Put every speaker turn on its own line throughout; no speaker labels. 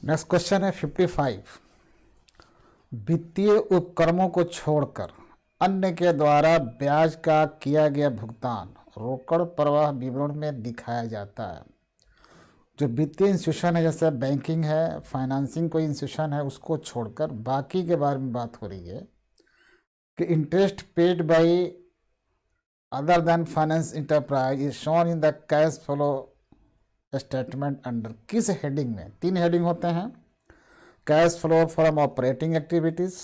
Next question है 55। वित्तीय उपक्रमों को छोड़कर अन्य के द्वारा ब्याज का किया गया भुगतान रोकड़ प्रवाह विवरण में दिखाया जाता है। जो वित्तीय इंस्टीट्यूशन है, जैसे बैंकिंग है, फाइनेंसिंग कोई इंस्टीट्यूशन है, उसको छोड़कर बाकी के बारे में बात हो रही है कि interest paid by other than finance enterprise is shown in the cash flow statement under किस हेडिंग में। 3 हेडिंग होते हैं। Cash flow from operating activities.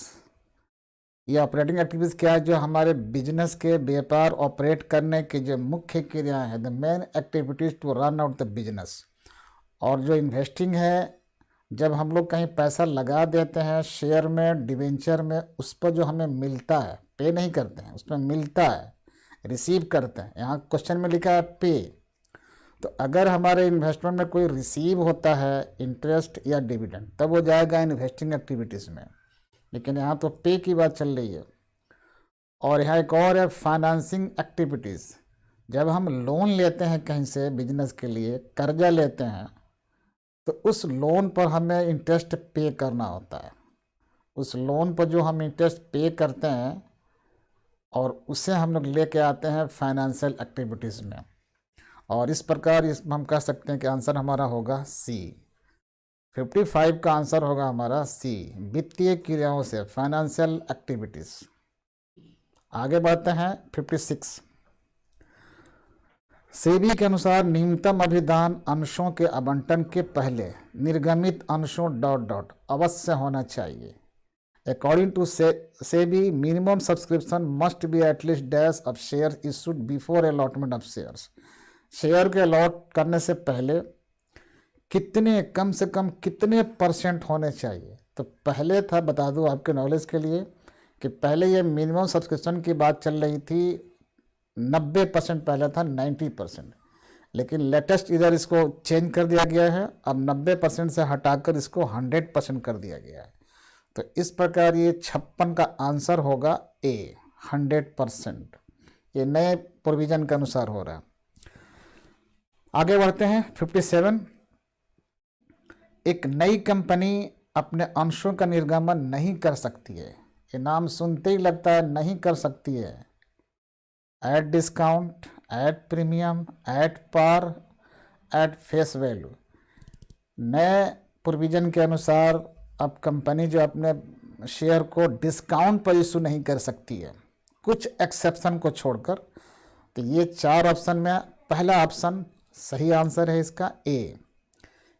ये ऑपरेटिंग एक्टिविटीज़ क्या है? जो हमारे बिजनेस के व्यापार ऑपरेट करने की जो मुख्य क्रियाएं हैं, the main activities to run out the business. और जो इन्वेस्टिंग है, जब हम लोग कहीं पैसा लगा देते हैं शेयर में, डिवेंचर में, उस पर जो हमें मिलता है, पे नहीं करते हैं, उसमें मिलता है, रिसीव करते हैं। यहाँ क्वेश्चन में लिखा है पे। तो अगर हमारे इन्वेस्टमेंट में कोई रिसीव होता है इंटरेस्ट या डिविडेंड, तब वो जाएगा इन्वेस्टिंग एक्टिविटीज़ में। लेकिन यहाँ तो पे की बात चल रही है। और यहाँ एक और है फाइनेंसिंग एक्टिविटीज़। जब हम लोन लेते हैं कहीं से बिजनेस के लिए, कर्जा लेते हैं, तो उस लोन पर हमें इंटरेस्ट पे करना होता है। उस लोन पर जो हम इंटरेस्ट पे करते हैं और उसे हम लोग लेके आते हैं फाइनेंशियल एक्टिविटीज़ में। और इस प्रकार इसमें हम कह सकते हैं कि आंसर हमारा होगा सी। 55 का आंसर होगा हमारा सी, वित्तीय क्रियाओं से, फाइनेंशियल एक्टिविटीज़। आगे बढ़ते हैं 56। सेबी के अनुसार न्यूनतम अभिदान अंशों के आवंटन के पहले निर्गमित अंशों डॉट डॉट अवश्य होना चाहिए। According to SEBI minimum subscription must be at least dash of share issued before allotment of shares. Share के अलॉट करने से पहले कितने, कम से कम कितने परसेंट होने चाहिए? तो पहले था, बता दूं आपके नॉलेज के लिए, कि पहले ये मिनिमम सब्सक्रिप्शन की बात चल रही थी, 90% पहले था, 90%। लेकिन लेटेस्ट इधर इसको चेंज कर दिया गया है। अब 90% से हटाकर इसको 100% कर दिया गया है। तो इस प्रकार ये 56 का आंसर होगा ए, 100%। ये नए प्रोविजन के अनुसार हो रहा है। आगे बढ़ते हैं 57। एक नई कंपनी अपने अंशों का निर्गमन नहीं कर सकती है। ये नाम सुनते ही लगता है नहीं कर सकती है। At discount, at premium, at par, at face value. नए प्रोविजन के अनुसार अब कंपनी जो अपने शेयर को डिस्काउंट पर इशू नहीं कर सकती है, कुछ एक्सेप्शन को छोड़कर। तो ये 4 ऑप्शन में पहला ऑप्शन सही आंसर है इसका ए,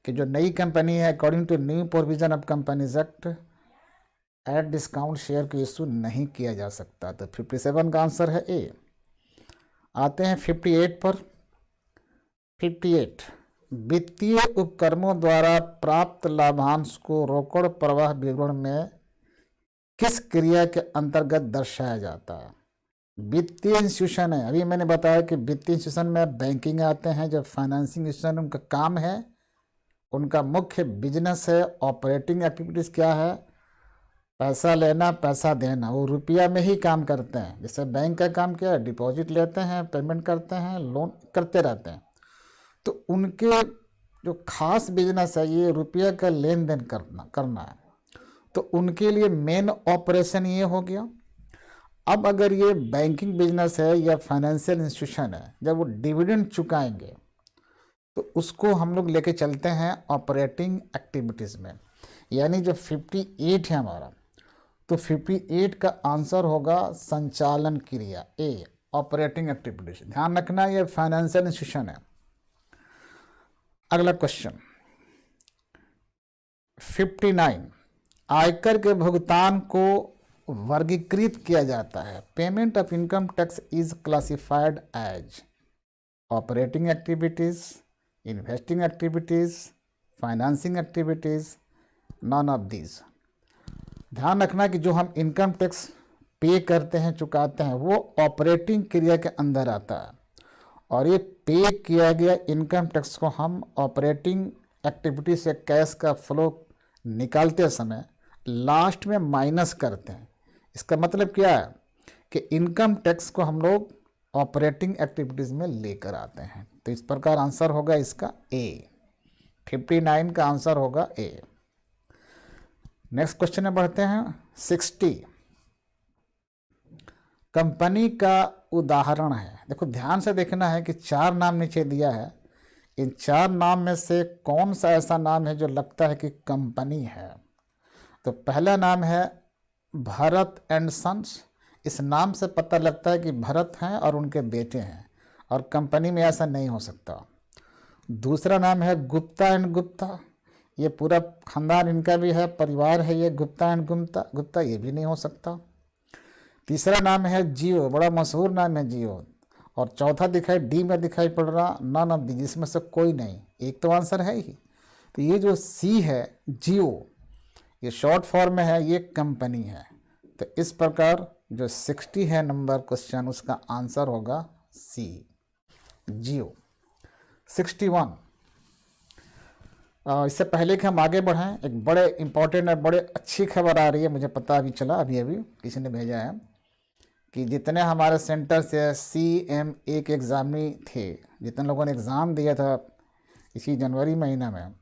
कि जो नई कंपनी है according to new provision of companies act at discount share को इशू नहीं किया जा सकता। तो 57 का आंसर है ए। आते हैं 58 पर। 58, वित्तीय उपक्रमों द्वारा प्राप्त लाभांश को रोकड़ प्रवाह विवरण में किस क्रिया के अंतर्गत दर्शाया जाता है? वित्तीय इंस्टीट्यूशन है, अभी मैंने बताया कि वित्तीय इंस्टीट्यूशन में बैंकिंग आते हैं। जब फाइनेंसिंग इंस्टीट्यूशन उनका काम है, उनका मुख्य बिजनेस है, ऑपरेटिंग एक्टिविटीज़ क्या है? पैसा लेना, पैसा देना। वो रुपया में ही काम करते हैं। जैसे बैंक का काम क्या है? डिपॉजिट लेते हैं, पेमेंट करते हैं, लोन करते रहते हैं। तो उनके जो खास बिजनेस है ये रुपया का लेन देन करना है। तो उनके लिए मेन ऑपरेशन ये हो गया। अब अगर ये बैंकिंग बिजनेस है या फाइनेंशियल इंस्टीट्यूशन है, जब वो डिविडेंड चुकाएंगे तो उसको हम लोग लेके चलते हैं ऑपरेटिंग एक्टिविटीज़ में। यानी जो 58 है हमारा, तो 58 का आंसर होगा संचालन क्रिया ए, ऑपरेटिंग एक्टिविटीज। ध्यान रखना ये फाइनेंशियल इंस्टीट्यूशन है। अगला क्वेश्चन 59, आयकर के भुगतान को वर्गीकृत किया जाता है। Payment of income tax is classified as operating activities, investing activities, financing activities, none of these. ध्यान रखना कि जो हम इनकम टैक्स पे करते हैं, चुकाते हैं, वो ऑपरेटिंग क्रिया के अंदर आता है। और ये पे किया गया इनकम टैक्स को हम ऑपरेटिंग एक्टिविटी से कैश का फ्लो निकालते समय लास्ट में माइनस करते हैं। इसका मतलब क्या है कि इनकम टैक्स को हम लोग ऑपरेटिंग एक्टिविटीज़ में लेकर आते हैं। तो इस प्रकार आंसर होगा इसका ए, 59 का आंसर होगा ए। नेक्स्ट क्वेश्चन में बढ़ते हैं। 60 कंपनी का उदाहरण है। देखो ध्यान से देखना है कि 4 नाम नीचे दिया है, इन 4 नाम में से कौन सा ऐसा नाम है जो लगता है कि कंपनी है। तो पहला नाम है भरत एंड सन्स। इस नाम से पता लगता है कि भरत हैं और उनके बेटे हैं, और कंपनी में ऐसा नहीं हो सकता। दूसरा नाम है गुप्ता एंड गुप्ता, ये पूरा खानदान इनका भी है, परिवार है ये गुप्ता एंड गुप्ता, ये भी नहीं हो सकता। तीसरा नाम है जियो, बड़ा मशहूर नाम है जियो। और चौथा दिखाई डी में दिखाई पड़ रहा नन ऑफ दी, जिसमें से कोई नहीं, एक तो आंसर है ही। तो ये जो सी है जियो, ये शॉर्ट फॉर्म में है, ये कंपनी है। तो इस प्रकार जो 60 है नंबर क्वेश्चन, उसका आंसर होगा सी जियो। 61 इससे पहले कि हम आगे बढ़ें, एक बड़े इंपॉर्टेंट और बड़े अच्छी खबर आ रही है, मुझे पता अभी चला, अभी किसी ने भेजा है कि जितने हमारे सेंटर से CMA के एग्ज़ामी थे, जितने लोगों ने एग्ज़ाम दिया था इसी जनवरी महीना में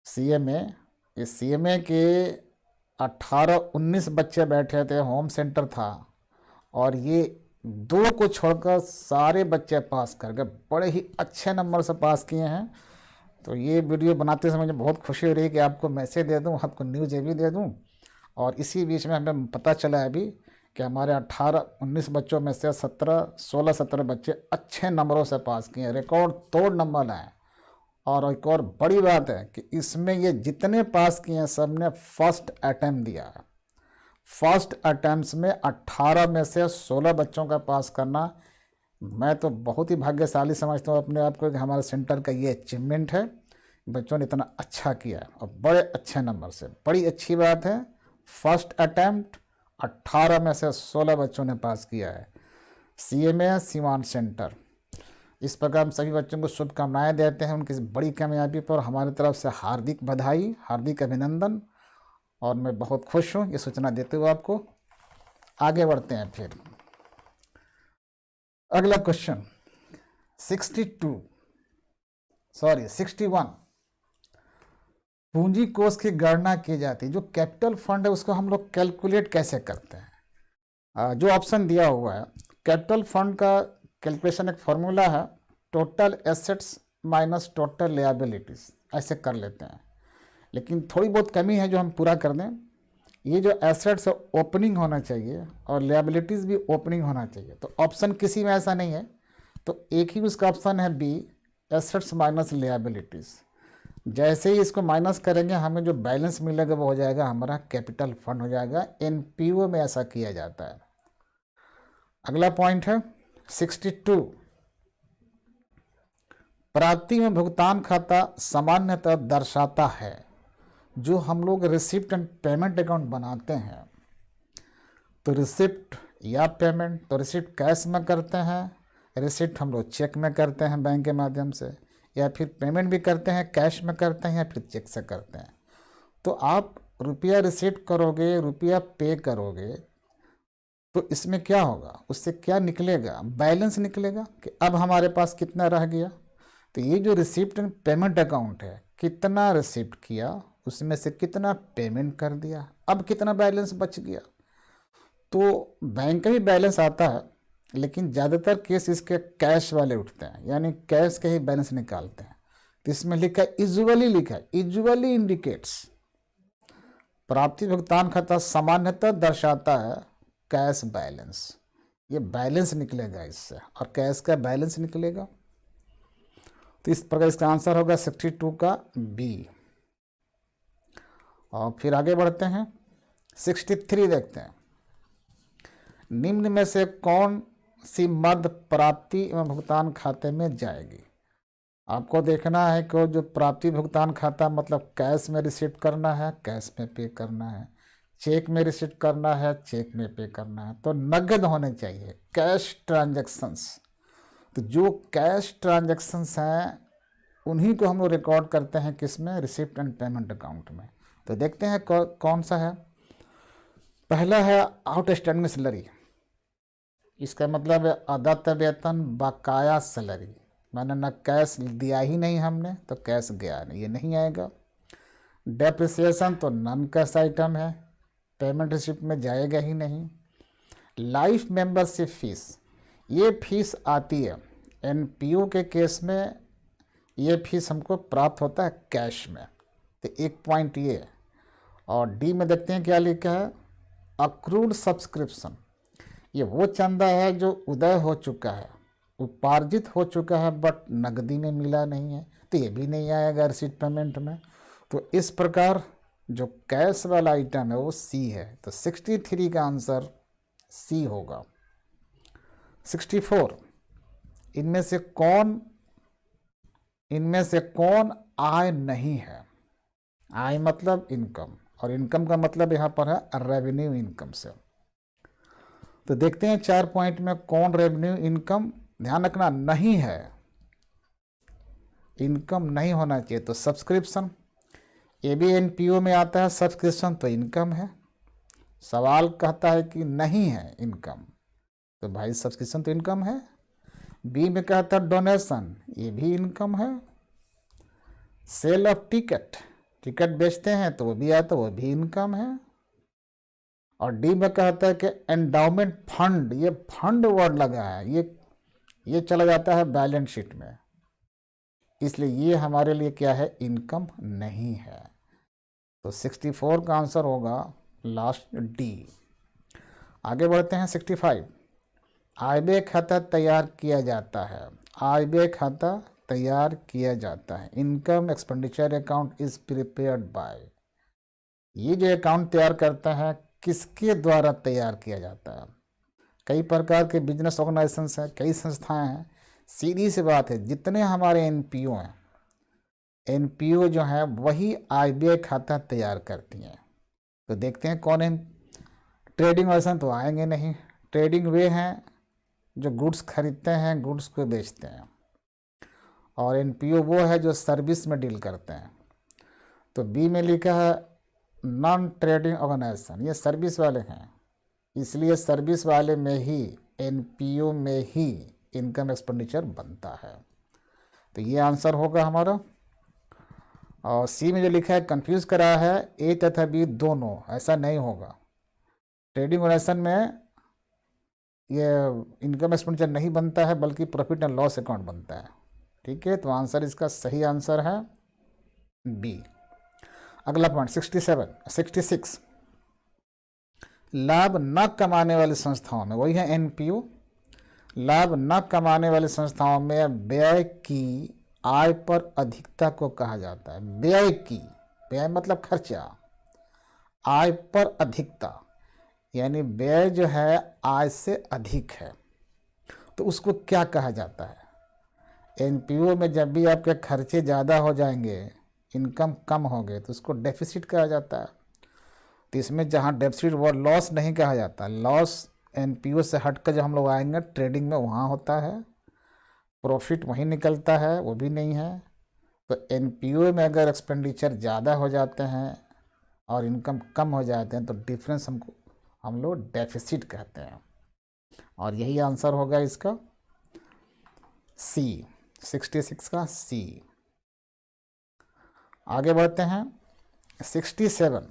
CMA, इस CMA के 18-19 बच्चे बैठे थे, होम सेंटर था, और ये 2 को छोड़कर सारे बच्चे पास कर गए, बड़े ही अच्छे नंबर से पास किए हैं। तो ये वीडियो बनाते समय मुझे बहुत खुशी हो रही है कि आपको मैसेज दे दूं, आपको न्यूज़ ये भी दे दूं। और इसी बीच में हमें पता चला है अभी कि हमारे 18-19 बच्चों में से 16-17 बच्चे अच्छे नंबरों से पास किए हैं, रिकॉर्ड तोड़ नंबर लाए। और एक और बड़ी बात है कि इसमें ये जितने पास किए हैं सब ने फर्स्ट अटैम्प्ट दिया है। फर्स्ट अटैम्प्ट में 18 में से 16 बच्चों का पास करना, मैं तो बहुत ही भाग्यशाली समझता हूँ अपने आप को कि हमारे सेंटर का ये अचीवमेंट है, बच्चों ने इतना अच्छा किया और बड़े अच्छे नंबर से, बड़ी अच्छी बात है। फर्स्ट अटैम्प्ट 18 में से 16 बच्चों ने पास किया है, CMA सीवान सेंटर। इस प्रकार हम सभी बच्चों को शुभकामनाएं देते हैं उनकी इस बड़ी कामयाबी पर। हमारी तरफ से हार्दिक बधाई, हार्दिक अभिनंदन, और मैं बहुत खुश हूँ ये सूचना देते हुए आपको। आगे बढ़ते हैं फिर अगला क्वेश्चन 61 पूंजी कोष की गणना की जाती है। जो कैपिटल फंड है उसको हम लोग कैलकुलेट कैसे करते हैं? जो ऑप्शन दिया हुआ है, कैपिटल फंड का कैलकुलेशन एक फॉर्मूला है, टोटल एसेट्स माइनस टोटल लिएबिलिटीज, ऐसे कर लेते हैं। लेकिन थोड़ी बहुत कमी है जो हम पूरा कर दें। ये जो एसेट्स ओपनिंग होना चाहिए और लिएबिलिटीज़ भी ओपनिंग होना चाहिए, तो ऑप्शन किसी में ऐसा नहीं है, तो एक ही उसका ऑप्शन है बी, एसेट्स माइनस लिएबिलिटीज़। जैसे ही इसको माइनस करेंगे हमें जो बैलेंस मिलेगा वो हो जाएगा हमारा कैपिटल फंड हो जाएगा। NPO में ऐसा किया जाता है। अगला पॉइंट है 62 प्राप्ति में भुगतान खाता सामान्यतः दर्शाता है, जो हम लोग रिसिप्ट एंड पेमेंट अकाउंट बनाते हैं, तो रिसिप्ट या पेमेंट, तो रिसिप्ट कैश में करते हैं, रिसिप्ट हम लोग चेक में करते हैं बैंक के माध्यम से, या फिर पेमेंट भी करते हैं कैश में करते हैं या फिर चेक से करते हैं। तो आप रुपया रिसिप्ट करोगे, रुपया पे करोगे, तो इसमें क्या होगा, उससे क्या निकलेगा, बैलेंस निकलेगा कि अब हमारे पास कितना रह गया। तो ये जो रिसिप्ट एंड पेमेंट अकाउंट है, कितना रिसिप्ट किया, उसमें से कितना पेमेंट कर दिया, अब कितना बैलेंस बच गया। तो बैंक का भी बैलेंस आता है, लेकिन ज़्यादातर केस इसके कैश वाले उठते हैं, यानी कैश के ही बैलेंस निकालते हैं। तो इसमें लिखा है यूजुअली, लिखा है यूजुअली इंडिकेट्स, प्राप्ति भुगतान खाता सामान्यतः दर्शाता है कैश बैलेंस। ये बैलेंस निकलेगा इससे, और कैश का बैलेंस निकलेगा। तो इस प्रकार इसका आंसर होगा 62 का बी। और फिर आगे बढ़ते हैं 63 देखते हैं। निम्न में से कौन सी मद प्राप्ति एवं भुगतान खाते में जाएगी? आपको देखना है कि जो प्राप्ति भुगतान खाता मतलब कैश में रिसीट करना है, कैश में पे करना है, चेक में रिसीट करना है, चेक में पे करना है, तो नगद होने चाहिए, कैश ट्रांजैक्शंस। तो जो कैश ट्रांजैक्शंस हैं उन्हीं को हम लोग रिकॉर्ड करते हैं किसमें, रिसिप्ट एंड पेमेंट अकाउंट में। तो देखते हैं कौन सा है। पहला है आउटस्टैंडिंग सैलरी, इसका मतलब है अदत्त वेतन, बकाया सैलरी, मैंने ना कैश दिया ही नहीं हमने तो कैश गया नहीं, ये नहीं आएगा। डेप्रिसिएशन तो नॉन कैश आइटम है, पेमेंट रिसिप्ट में जाएगा ही नहीं। लाइफ मेंबरशिप फीस, ये फीस आती है एनपीओ के केस में, ये फीस हमको प्राप्त होता है कैश में, तो एक पॉइंट ये है। और डी में देखते हैं क्या लिखा है, अक्रूड सब्सक्रिप्शन, ये वो चंदा है जो उदय हो चुका है, उपार्जित हो चुका है, बट नकदी में मिला नहीं है, तो ये भी नहीं आएगा रिसीट पेमेंट में। तो इस प्रकार जो कैश वाला आइटम है वो सी है, तो 63 का आंसर सी होगा। 64, इनमें से कौन आय नहीं है? आय मतलब इनकम, और इनकम का मतलब यहाँ पर है रेवेन्यू इनकम से। तो देखते हैं 4 पॉइंट में कौन रेवेन्यू इनकम, ध्यान रखना नहीं है, इनकम नहीं होना चाहिए। तो सब्सक्रिप्शन, ये भी एनपीओ में आता है, सब्सक्रिप्शन तो इनकम है। सवाल कहता है कि नहीं है इनकम, तो भाई सब्सक्रिप्शन तो इनकम है। बी में कहता है डोनेशन, ये भी इनकम है। सेल ऑफ टिकट, टिकट बेचते हैं तो वो भी आता है, वो भी इनकम है। और डी में कहता है कि एंडाउमेंट फंड, ये फंड वर्ड लगा है, ये चला जाता है बैलेंस शीट में, इसलिए ये हमारे लिए क्या है, इनकम नहीं है। तो 64 का आंसर होगा लास्ट डी। आगे बढ़ते हैं 65, आय व्यय खाता तैयार किया जाता है, आय व्यय खाता तैयार किया जाता है। Income expenditure account is prepared by, ये जो अकाउंट तैयार करता है किसके द्वारा तैयार किया जाता है? कई प्रकार के बिजनेस ऑर्गेनाइजेशंस हैं, कई संस्थाएं हैं। सीधी सी बात है, जितने हमारे एनपीओ हैं, एनपीओ जो है वही आय व्यय खाता तैयार करती हैं। तो देखते हैं कौन है। ट्रेडिंग ऑर्गेनाइजेशन तो आएंगे नहीं, ट्रेडिंग वे हैं जो गुड्स खरीदते हैं, गुड्स को बेचते हैं। और एनपीओ वो है जो सर्विस में डील करते हैं। तो बी में लिखा है नॉन ट्रेडिंग ऑर्गेनाइजेशन, ये सर्विस वाले हैं, इसलिए सर्विस वाले में ही, एनपीओ में ही इनकम एक्सपेंडिचर बनता है। तो ये आंसर होगा हमारा। और सी में जो लिखा है कंफ्यूज करा है, ए तथा बी दोनों, ऐसा नहीं होगा। ट्रेडिंग ऑर्गेनाइजेशन में ये इनकम एक्सपेंडिचर नहीं बनता है, बल्कि प्रॉफिट एंड लॉस अकाउंट बनता है। ठीक है, तो आंसर, इसका सही आंसर है बी। अगला पॉइंट 66, लाभ न कमाने वाली संस्थाओं में, वही है एनपीओ, लाभ न कमाने वाली संस्थाओं में व्यय की आय पर अधिकता को कहा जाता है। व्यय की, व्यय मतलब खर्चा, आय पर अधिकता, यानी व्यय जो है आय से अधिक है, तो उसको क्या कहा जाता है? एनपीओ में जब भी आपके खर्चे ज़्यादा हो जाएंगे, इनकम कम हो गए, तो उसको डेफिसिट कहा जाता है। तो इसमें जहाँ डेफिसिट, वो लॉस नहीं कहा जाता, लॉस एनपीओ से हटकर जब हम लोग आएंगे ट्रेडिंग में, वहाँ होता है, प्रॉफिट वहीं निकलता है, वो भी नहीं है। तो एनपीओ में अगर एक्सपेंडिचर ज़्यादा हो जाते हैं और इनकम कम हो जाते हैं, तो डिफरेंस हम लोग डेफिसिट कहते हैं। और यही आंसर होगा इसका सी, 66 का सी। आगे बढ़ते हैं 67,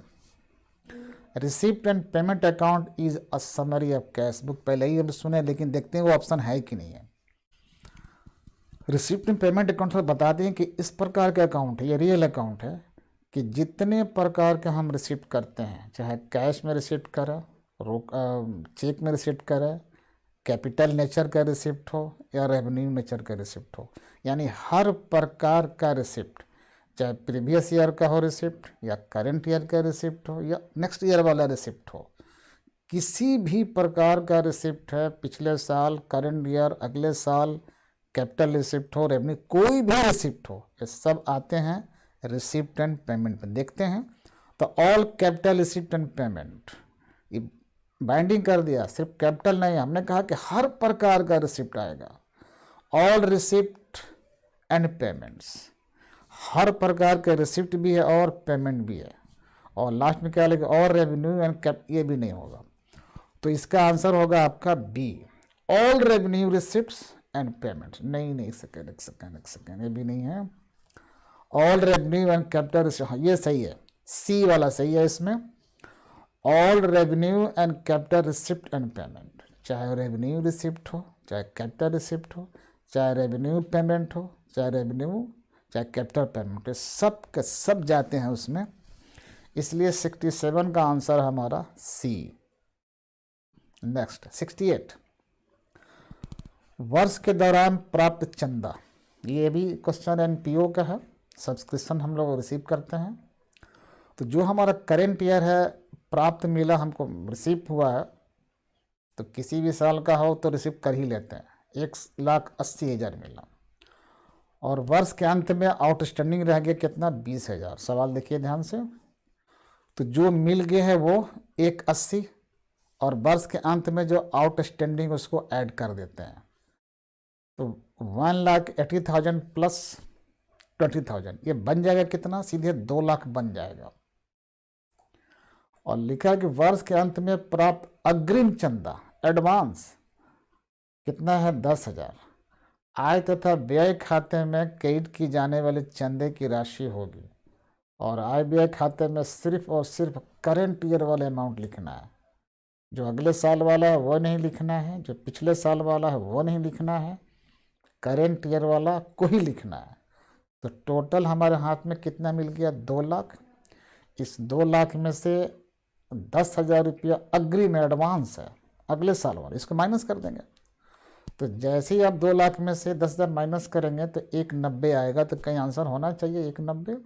receipt and payment account is a summary of cash book. पहले ही हम सुने, लेकिन देखते हैं वो ऑप्शन है कि नहीं है। रिसिप्ट एंड पेमेंट अकाउंट से बताते हैं कि इस प्रकार का अकाउंट है, ये रियल अकाउंट है, कि जितने प्रकार के हम रिसिप्ट करते हैं, चाहे कैश में रिसिप्ट करें, चेक में रिसिप्ट करें, कैपिटल नेचर का रिसिप्ट हो या रेवेन्यू नेचर का रिसिप्ट हो, यानी हर प्रकार का रिसिप्ट, चाहे प्रीवियस ईयर का हो रिसिप्ट, या करंट ईयर का रिसिप्ट हो, या नेक्स्ट ईयर वाला रिसिप्ट हो, किसी भी प्रकार का रिसिप्ट है, पिछले साल, करंट ईयर, अगले साल, कैपिटल रिसिप्ट हो, रेवेन्यू, कोई भी रिसिप्ट हो, ये सब आते हैं रिसिप्ट एंड पेमेंट में। देखते हैं, तो all capital receipt and payment, ये बाइंडिंग कर दिया, सिर्फ कैपिटल नहीं, हमने कहा कि हर प्रकार का रिसिप्ट आएगा। ऑल रिसिप्ट एंड पेमेंट्स, हर प्रकार के रिसिप्ट भी है और पेमेंट भी है। और लास्ट में क्या लिखा, और रेवेन्यू एंड कैप, ये भी नहीं होगा। तो इसका आंसर होगा आपका B, all revenue receipts and payments. नहीं, एक सेकेंड, ये भी नहीं है। ऑल रेवेन्यू एंड कैपिटल, हाँ ये सही है, सी वाला सही है इसमें। All revenue and capital receipt and payment, चाहे रेवेन्यू रिसिप्ट हो, चाहे कैपिटल रिसिप्ट हो, चाहे रेवेन्यू पेमेंट हो, चाहे कैपिटल पेमेंट हो, सब के सब जाते हैं उसमें। इसलिए 67 का आंसर हमारा सी। नेक्स्ट 68, वर्ष के दौरान प्राप्त चंदा, ये भी क्वेश्चन एनपीओ का है, सब्सक्रिप्शन हम लोग रिसीव करते हैं। तो जो हमारा करेंट ईयर है प्राप्त मिला, हमको रिसीव हुआ है, तो किसी भी साल का हो तो रिसीव कर ही लेते हैं, 1,80,000 मिला। और वर्ष के अंत में आउटस्टैंडिंग रह गया कितना, 20,000। सवाल देखिए ध्यान से, तो जो मिल गया है वो 1,80, और वर्ष के अंत में जो आउटस्टैंडिंग उसको ऐड कर देते हैं, तो 1,80,000 प्लस 20,000, ये बन जाएगा कितना, सीधे 2 लाख बन जाएगा। और लिखा है कि वर्ष के अंत में प्राप्त अग्रिम चंदा एडवांस कितना है, 10,000। आय तथा व्यय खाते में क्रेडिट की जाने वाले चंदे की राशि होगी, और आय व्यय खाते में सिर्फ और सिर्फ करेंट ईयर वाला अमाउंट लिखना है। जो अगले साल वाला है वो नहीं लिखना है, जो पिछले साल वाला है वो नहीं लिखना है, करेंट ईयर वाला को ही लिखना है। तो टोटल हमारे हाथ में कितना मिल गया, 2 लाख। इस 2 लाख में से 10,000 रुपया अग्रिम एडवांस है अगले साल वाला, इसको माइनस कर देंगे। तो जैसे ही आप 2 लाख में से 10,000 माइनस करेंगे तो 190 आएगा, तो कहीं आंसर होना चाहिए 190।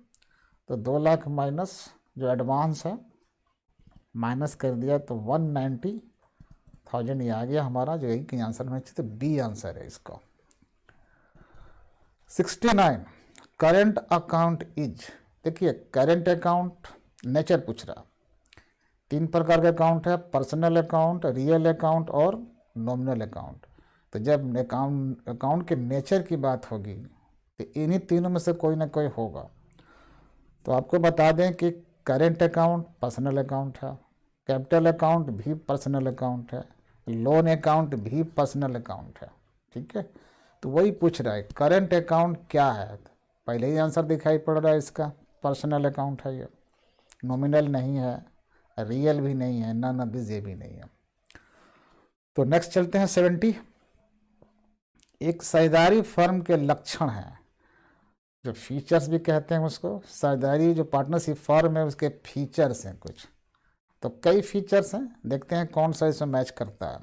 तो 2 लाख माइनस जो एडवांस है माइनस कर दिया, तो 190,000 ये आ गया हमारा, जो यही कहीं आंसर में चाहिए, तो बी आंसर है इसका। 69, करेंट अकाउंट इज, देखिए करेंट अकाउंट नेचर पूछ रहा, 3 प्रकार का अकाउंट है, पर्सनल अकाउंट, रियल अकाउंट और नॉमिनल अकाउंट। तो जब अकाउंट के नेचर की बात होगी तो इन्हीं तीनों में से कोई ना कोई होगा। तो आपको बता दें कि करेंट अकाउंट पर्सनल अकाउंट है, कैपिटल अकाउंट भी पर्सनल अकाउंट है, लोन अकाउंट भी पर्सनल अकाउंट है, ठीक है। तो वही पूछ रहा है करेंट अकाउंट क्या है, पहले ही आंसर दिखाई पड़ रहा है इसका, पर्सनल अकाउंट है ये, नॉमिनल नहीं है, रियल भी नहीं है, नन ऑफ दिस, ये भी नहीं है। तो नेक्स्ट चलते हैं 70, एक साझेदारी फर्म के लक्षण हैं, जो फीचर्स भी कहते हैं उसको, साझेदारी जो पार्टनरशिप फर्म है उसके फीचर्स हैं कुछ। तो कई फीचर्स हैं, देखते हैं कौन सा इसमें मैच करता है।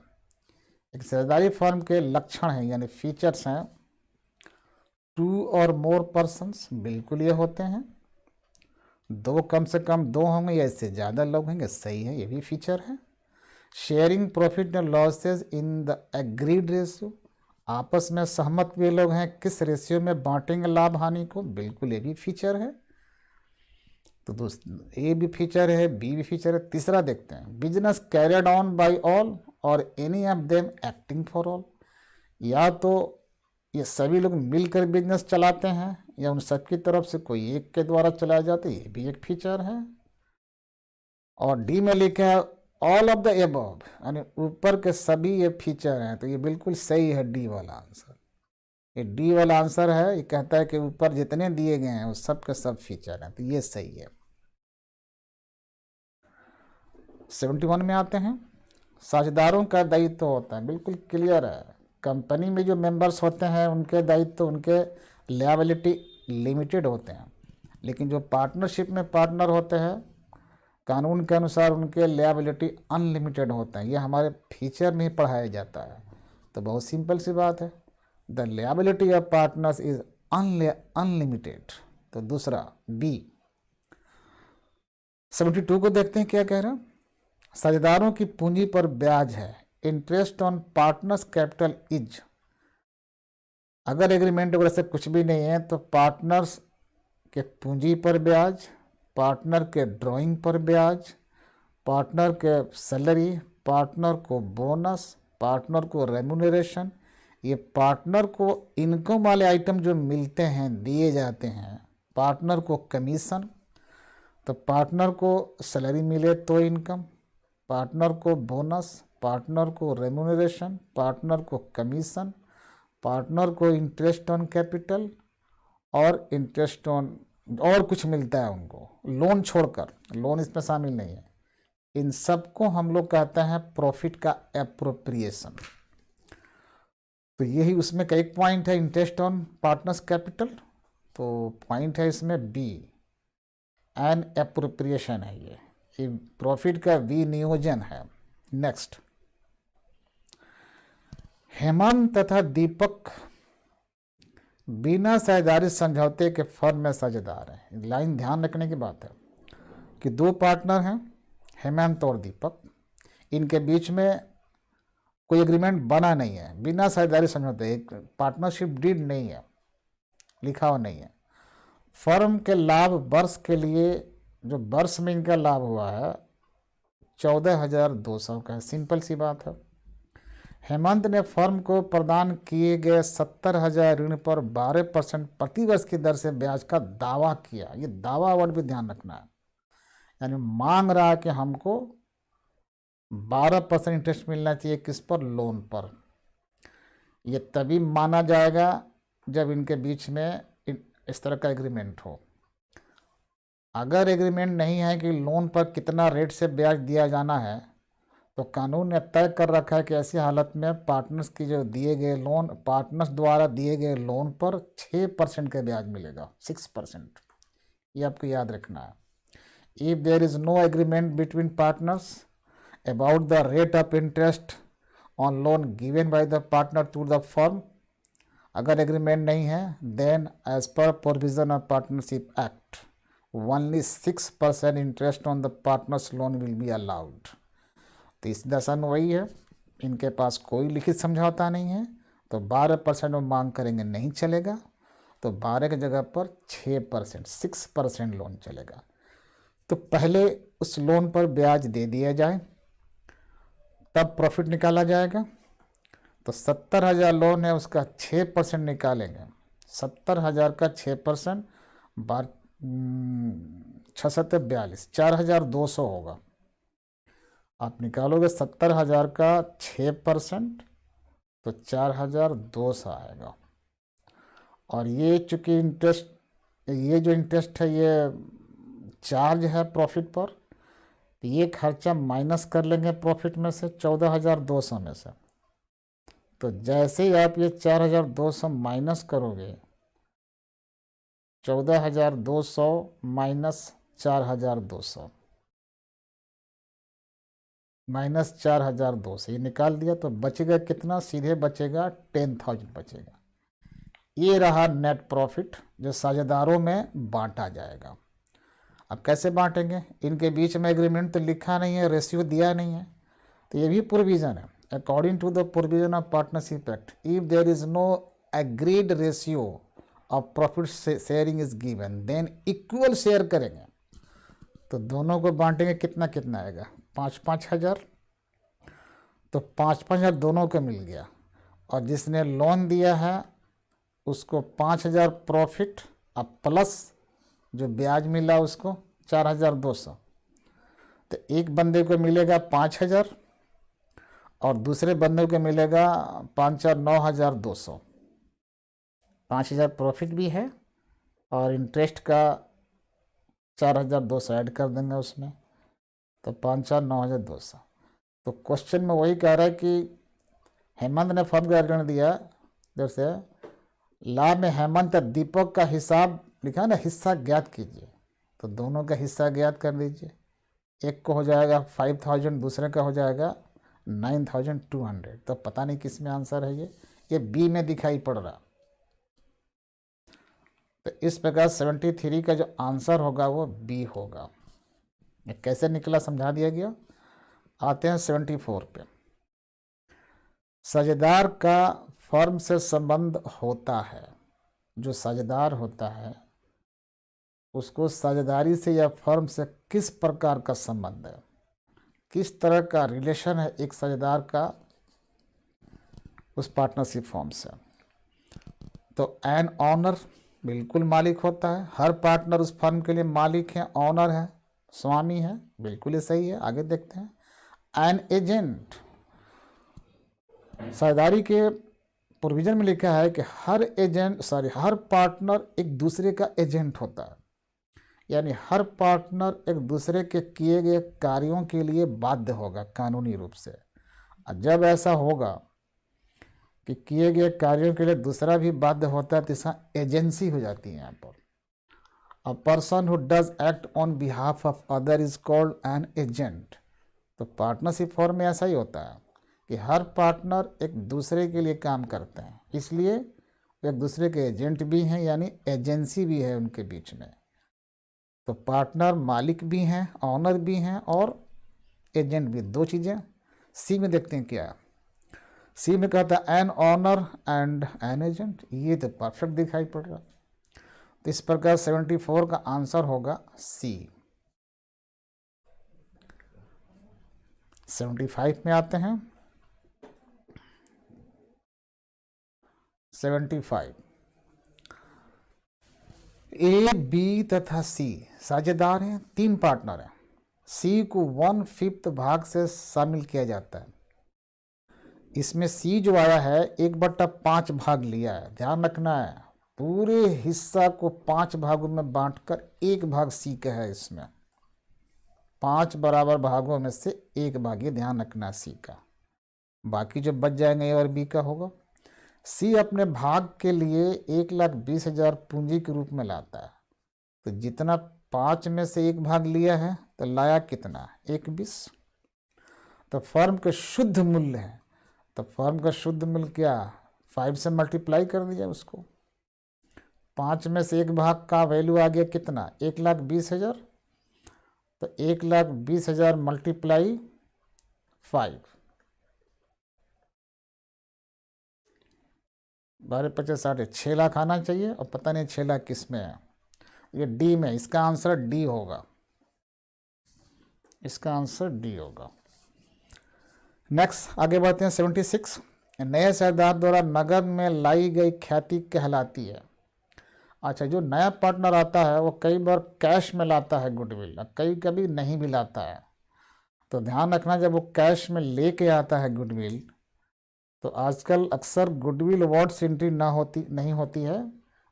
एक साझेदारी फर्म के लक्षण हैं यानी फीचर्स हैं, 2 और मोर पर्सन्स, बिल्कुल ये होते हैं। 2 कम से कम 2 होंगे या इससे ज़्यादा लोग होंगे, सही है, ये भी फीचर है। Sharing profit and losses in the agreed ratio, आपस में सहमत हुए लोग हैं किस रेशियो में बांटेंगे लाभ हानि को, बिल्कुल ये भी फीचर है। तो दोस्त ए भी फीचर है, बी भी फीचर है। तीसरा देखते हैं, business carried on by all or any of them acting for all, या तो ये सभी लोग मिलकर बिजनेस चलाते हैं या उन सबकी तरफ से कोई एक के द्वारा चलाया जाता है, ये भी एक फीचर है। और डी में लिखा है ऑल ऑफ द एबव, यानी ऊपर के सभी ये फीचर हैं, तो ये बिल्कुल सही है डी वाला आंसर। ये डी वाला आंसर है, ये कहता है कि ऊपर जितने दिए गए हैं वो सब के सब फीचर हैं, तो ये सही है। 71 में आते हैं, साझेदारों का दायित्व होता है, बिल्कुल क्लियर है। कंपनी में जो मेंबर्स होते हैं उनके दायित्व, उनके लायबिलिटी लिमिटेड होते हैं, लेकिन जो पार्टनरशिप में पार्टनर होते हैं कानून के अनुसार उनके लायबिलिटी अनलिमिटेड होते हैं। ये हमारे फीचर में ही पढ़ाया जाता है। तो बहुत सिंपल सी बात है, the liability of partners is unlimited. तो दूसरा बी। 72 को देखते हैं क्या कह रहा है, साझेदारों की पूंजी पर ब्याज है, interest on partners capital is. अगर एग्रीमेंट वगैरह से कुछ भी नहीं है तो पार्टनर्स के पूंजी पर ब्याज, पार्टनर के ड्राइंग पर ब्याज, पार्टनर के सैलरी, पार्टनर को बोनस, पार्टनर को रेम्यूनरेशन, ये पार्टनर को इनकम वाले आइटम जो मिलते हैं दिए जाते हैं, पार्टनर को कमीशन, तो पार्टनर को सैलरी मिले तो इनकम, पार्टनर को बोनस, पार्टनर को रेम्यूनरेशन, पार्टनर को कमीशन, पार्टनर को इंटरेस्ट ऑन कैपिटल और इंटरेस्ट ऑन और कुछ मिलता है उनको, लोन छोड़कर, लोन इसमें शामिल नहीं है, इन सबको हम लोग कहते हैं प्रॉफिट का एप्रोप्रिएशन। तो यही उसमें का एक पॉइंट है इंटरेस्ट ऑन पार्टनर्स कैपिटल, तो पॉइंट है इसमें बी, एन एप्रोप्रिएशन है ये प्रॉफिट का विनियोजन है। नेक्स्ट, हेमंत तथा दीपक बिना साझेदारी समझौते के फर्म में साझेदार हैं। लाइन ध्यान रखने की बात है कि दो पार्टनर हैं, हेमंत और दीपक, इनके बीच में कोई एग्रीमेंट बना नहीं है, बिना साझेदारी समझौते, एक पार्टनरशिप डीड नहीं है, लिखा हुआ नहीं है। फर्म के लाभ वर्ष के लिए, जो वर्ष में इनका लाभ हुआ है 14,200 का है, सिंपल सी बात है। हेमंत ने फर्म को प्रदान किए गए 70,000 ऋण पर 12% प्रतिवर्ष की दर से ब्याज का दावा किया। ये दावा वर्ड भी ध्यान रखना है, यानी मांग रहा है कि हमको 12% इंटरेस्ट मिलना चाहिए, किस पर? लोन पर। ये तभी माना जाएगा जब इनके बीच में इस तरह का एग्रीमेंट हो। अगर एग्रीमेंट नहीं है कि लोन पर कितना रेट से ब्याज दिया जाना है, तो कानून ने तय कर रखा है कि ऐसी हालत में पार्टनर्स की जो दिए गए लोन, पार्टनर्स द्वारा दिए गए लोन पर 6% का ब्याज मिलेगा, 6%। ये आपको याद रखना है। If there is no agreement between partners about the rate of interest on loan given by the partner to the firm, अगर एग्रीमेंट नहीं है, then as per provision of partnership act only 6% interest on the partners loan will be allowed. तो इस दशा में वही है, इनके पास कोई लिखित समझौता नहीं है, तो 12% वो मांग करेंगे, नहीं चलेगा, तो 12 की जगह पर 6%, 6% लोन चलेगा। तो पहले उस लोन पर ब्याज दे दिया जाए, तब प्रॉफिट निकाला जाएगा। तो 70,000 लोन है, उसका 6% निकालेंगे, 70,000 का 6%, 6×7=42, 4,200 होगा। आप निकालोगे 70,000 का 6%, तो 4,200 आएगा। और ये चूँकि इंटरेस्ट, ये जो इंटरेस्ट है ये चार्ज है प्रॉफिट पर, तो ये खर्चा माइनस कर लेंगे प्रॉफिट में से, 14,200 में से। तो जैसे ही आप ये 4,200 माइनस करोगे, 14,200 माइनस 4,200 माइनस 4,200, ये निकाल दिया, तो बचेगा कितना? सीधे बचेगा 10,000 बचेगा। ये रहा नेट प्रॉफिट जो साझेदारों में बांटा जाएगा। अब कैसे बांटेंगे? इनके बीच में एग्रीमेंट तो लिखा नहीं है, रेशियो दिया नहीं है, तो ये भी प्रोविज़न है। According to the provision of partnership act, if there is no agreed ratio of profit sharing is given, then equal share करेंगे। तो दोनों को बांटेंगे, कितना कितना आएगा? 5-5 हज़ार। तो 5-5 हज़ार दोनों को मिल गया, और जिसने लोन दिया है उसको 5,000 प्रॉफिट, अब प्लस जो ब्याज मिला उसको 4,200। तो एक बंदे को मिलेगा 5,000 और दूसरे बंदे को मिलेगा 5,9,200। 5,000 प्रॉफिट भी है और इंटरेस्ट का 4,200 ऐड कर देंगे उसमें, तो 5,9,200। तो क्वेश्चन में वही कह रहा है कि हेमंत ने फर्म का ऋण दिया, जैसे लाभ में हेमंत दीपक का हिसाब लिखा है ना, हिस्सा ज्ञात कीजिए। तो दोनों का हिस्सा ज्ञात कर दीजिए, एक को हो जाएगा 5,000, दूसरे का हो जाएगा 9,200। तो पता नहीं किस में आंसर है, ये बी में दिखाई पड़ रहा। तो इस प्रकार 73 का जो आंसर होगा वो बी होगा। ये कैसे निकला समझा दिया गया। आते हैं 74 पे। साझेदार का फर्म से संबंध होता है। जो साझेदार होता है उसको साझेदारी से या फर्म से किस प्रकार का संबंध है, किस तरह का रिलेशन है एक साझेदार का उस पार्टनरशिप फर्म से। तो एन ऑनर बिल्कुल मालिक होता है, हर पार्टनर उस फर्म के लिए मालिक है, ऑनर है, स्वामी है, बिल्कुल ही सही है। आगे देखते हैं। एन एजेंट, साझेदारी के प्रोविजन में लिखा है कि हर पार्टनर एक दूसरे का एजेंट होता है। यानी हर पार्टनर एक दूसरे के किए गए कार्यों के लिए बाध्य होगा कानूनी रूप से। और जब ऐसा होगा कि किए गए कार्यों के लिए दूसरा भी बाध्य होता है तो इसका एजेंसी हो जाती है यहाँ पर। A person who does act on behalf of other is called an agent. तो पार्टनरशिप फॉर्म में ऐसा ही होता है कि हर पार्टनर एक दूसरे के लिए काम करते हैं, इसलिए वो एक दूसरे के एजेंट भी हैं, यानी एजेंसी भी है उनके बीच में। तो पार्टनर मालिक भी हैं, ऑनर भी हैं और एजेंट भी, दो चीज़ें। सी में देखते हैं क्या, सी में कहता है an honour and an agent. ये तो परफेक्ट दिखाई पड़ रहा। तो इस प्रकार 74 का आंसर होगा सी। 75 में आते हैं। 75 ए बी तथा सी साझेदार हैं, 3 पार्टनर हैं। सी को 1/5 भाग से शामिल किया जाता है। इसमें सी जो आया है 1/5 भाग लिया है। ध्यान रखना है, पूरे हिस्सा को 5 भागों में बांटकर 1 भाग सी का है। इसमें 5 बराबर भागों में से 1 भाग, ये ध्यान रखना है सी का। बाकी जो बच जाएंगे ए और बी का होगा। सी अपने भाग के लिए 1,20,000 पूंजी के रूप में लाता है। तो जितना 5 में से 1 भाग लिया है तो लाया कितना, 1,20। तो फर्म के शुद्ध मूल्य है, तो फर्म का शुद्ध मूल्य क्या, 5 से मल्टीप्लाई कर दिया उसको। 5 में से 1 भाग का वैल्यू आ गया कितना, 1,20,000। तो 1,20,000 मल्टीप्लाई 5, 12×5 = 60, 6 लाख आना चाहिए। और पता नहीं 6 लाख किस में है, ये डी में। इसका आंसर डी होगा, इसका आंसर डी होगा। नेक्स्ट आगे बढ़ते हैं। 76 नए शेयरदार द्वारा नगद में लाई गई ख्याति कहलाती है। अच्छा, जो नया पार्टनर आता है वो कई बार कैश में लाता है गुडविल, कई कभी नहीं भी लाता है। तो ध्यान रखना, जब वो कैश में लेके आता है गुडविल, तो आजकल अक्सर गुडविल अवार्ड्स एंट्री नहीं होती है,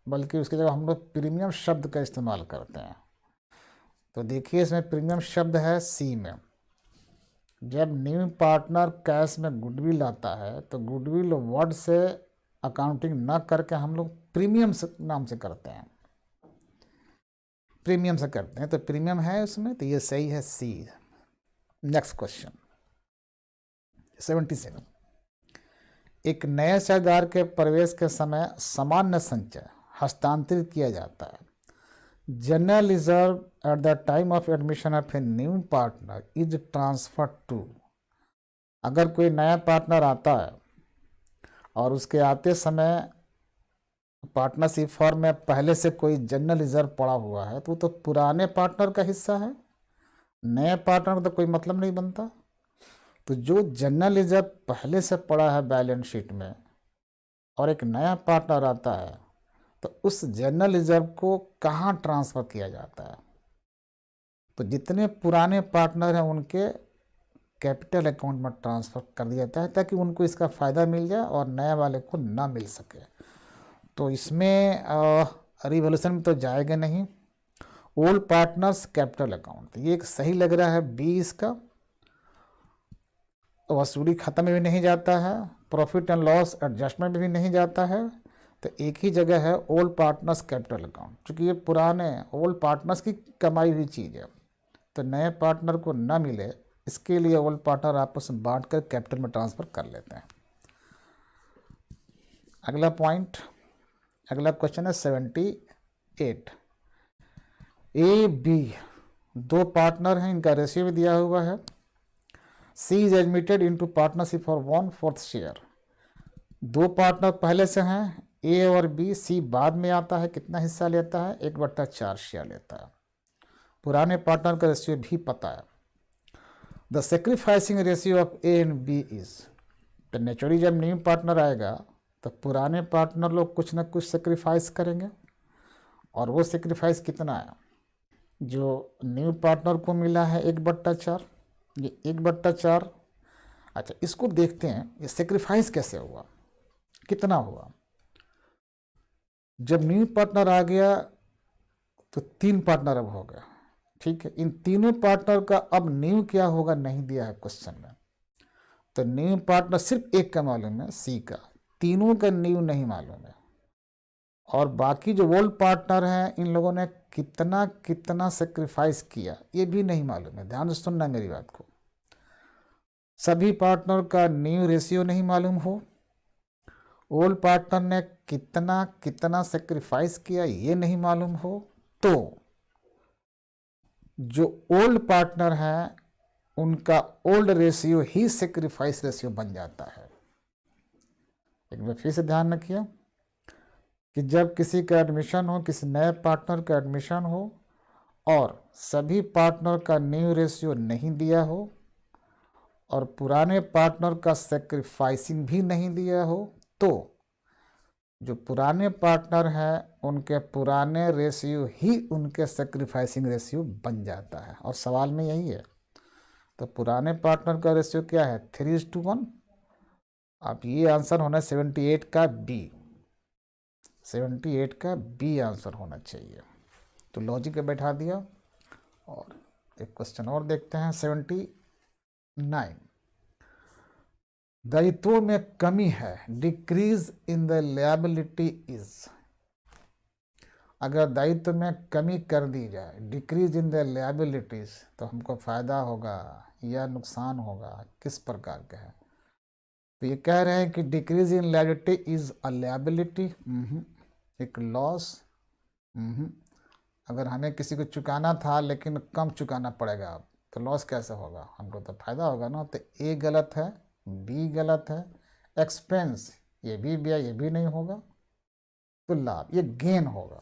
बल्कि उसकी जगह हम लोग प्रीमियम शब्द का इस्तेमाल करते हैं। तो देखिए इसमें प्रीमियम शब्द है सी में। जब न्यू पार्टनर कैश में गुडविल आता है तो गुडविल अवार्ड से अकाउंटिंग न करके हम लोग प्रीमियम नाम से करते हैं, प्रीमियम से करते हैं। तो प्रीमियम है उसमें, तो ये सही है सी। नेक्स्ट क्वेश्चन 77 एक नए शेयरदार के प्रवेश के समय सामान्य संचय हस्तांतरित किया जाता है। General reserve at the time of admission of a new partner is transfer to. अगर कोई नया पार्टनर आता है और उसके आते समय पार्टनरशिप फॉर्म में पहले से कोई जनरल रिजर्व पड़ा हुआ है तो वो तो पुराने पार्टनर का हिस्सा है, नए पार्टनर का तो कोई मतलब नहीं बनता। तो जो जनरल रिजर्व पहले से पड़ा है बैलेंस शीट में और एक नया पार्टनर आता है तो उस जनरल रिजर्व को कहाँ ट्रांसफ़र किया जाता है, तो जितने पुराने पार्टनर हैं उनके कैपिटल अकाउंट में ट्रांसफ़र कर दिया जाता है ताकि उनको इसका फ़ायदा मिल जाए और नए वाले को ना मिल सके। तो इसमें रिवोल्यूशन में तो जाएगा नहीं। ओल्ड पार्टनर्स कैपिटल अकाउंट, ये एक सही लग रहा है बी इसका। वसूली खाता में भी नहीं जाता है, प्रॉफिट एंड लॉस एडजस्टमेंट में भी नहीं जाता है। तो एक ही जगह है ओल्ड पार्टनर्स कैपिटल अकाउंट, क्योंकि ये पुराने ओल्ड पार्टनर्स की कमाई हुई चीज़ है। तो नए पार्टनर को ना मिले इसके लिए ओल्ड पार्टनर आपस में बांट कर कैपिटल में ट्रांसफ़र कर लेते हैं। अगला पॉइंट, अगला क्वेश्चन है 78 ए बी 2 पार्टनर हैं, इनका रेशियो भी दिया हुआ है। C is admitted into partnership for 1/4 share. 2 partner पहले से हैं ए और बी, सी बाद में आता है, कितना हिस्सा लेता है, 1/4 शेयर लेता है। पुराने पार्टनर का रेशियो भी पता है। The sacrificing ratio of A and B is, तो नेचुरली जब न्यू पार्टनर आएगा तो पुराने पार्टनर लोग कुछ ना कुछ सेक्रीफाइस करेंगे, और वो सेक्रीफाइस कितना है, जो न्यू पार्टनर को मिला है 1/4, ये 1/4। अच्छा, इसको देखते हैं ये सेक्रीफाइस कैसे हुआ, कितना हुआ। जब न्यू पार्टनर आ गया तो 3 पार्टनर अब हो गए, ठीक है। इन तीनों पार्टनर का अब न्यू क्या होगा नहीं दिया है क्वेश्चन में, तो न्यू पार्टनर सिर्फ एक का मालूम है, सी का, तीनों का न्यू नहीं मालूम है। और बाकी जो ओल्ड पार्टनर हैं इन लोगों ने कितना कितना सेक्रीफाइस किया ये भी नहीं मालूम है। ध्यान से सुनना मेरी बात को, सभी पार्टनर का न्यू रेशियो नहीं मालूम हो, ओल्ड पार्टनर ने कितना कितना सेक्रीफाइस किया ये नहीं मालूम हो, तो जो ओल्ड पार्टनर है उनका ओल्ड रेशियो ही सेक्रीफाइस रेशियो बन जाता है। एक बार फिर से ध्यान रखिए कि जब किसी का एडमिशन हो, किसी नए पार्टनर का एडमिशन हो और सभी पार्टनर का न्यू रेशियो नहीं दिया हो और पुराने पार्टनर का सेक्रीफाइसिंग भी नहीं दिया हो, तो जो पुराने पार्टनर हैं उनके पुराने रेशियो ही उनके सेक्रीफाइसिंग रेशियो बन जाता है। और सवाल में यही है, तो पुराने पार्टनर का रेशियो क्या है 3:1। अब ये आंसर होना 78 का बी, 78 का बी आंसर होना चाहिए। तो लॉजिक पे बैठा दिया। और एक क्वेश्चन और देखते हैं 79, दायित्वों में कमी है, decrease in the liability is. अगर दायित्व में कमी कर दी जाए, डिक्रीज इन द लायबिलिटीज, तो हमको फायदा होगा या नुकसान होगा, किस प्रकार का है। तो ये कह रहे हैं कि decrease in liability is a liability, एक लॉस। अगर हमें किसी को चुकाना था लेकिन कम चुकाना पड़ेगा अब, तो लॉस कैसे होगा, हमको तो फायदा होगा ना। तो ए गलत है, बी गलत है, एक्सपेंस ये भी व्यय ये भी नहीं होगा, तो लाभ ये गेन होगा।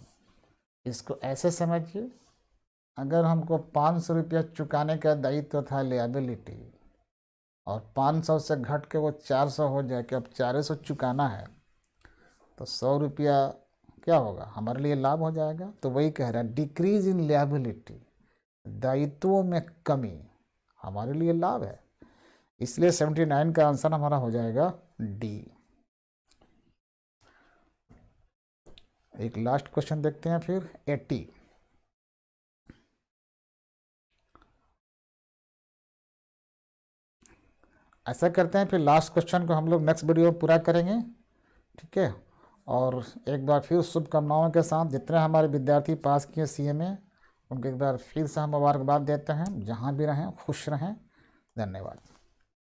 इसको ऐसे समझिए, अगर हमको 500 रुपया चुकाने का दायित्व था लिएबिलिटी और 500 से घट के वो 400 हो जाए कि अब 400 चुकाना है, तो 100 रुपया क्या होगा हमारे लिए लाभ हो जाएगा। तो वही कह रहा है डिक्रीज इन लिएबिलिटी, दायित्वों में कमी हमारे लिए लाभ है। इसलिए 79 का आंसर हमारा हो जाएगा डी। एक लास्ट क्वेश्चन देखते हैं फिर 80। ऐसा करते हैं फिर लास्ट क्वेश्चन को हम लोग नेक्स्ट वीडियो में पूरा करेंगे, ठीक है। और एक बार फिर शुभकामनाओं के साथ जितने हमारे विद्यार्थी पास किए सीए में, उनको एक बार फिर से हम मुबारकबाद देते हैं। जहाँ भी रहें खुश रहें। धन्यवाद।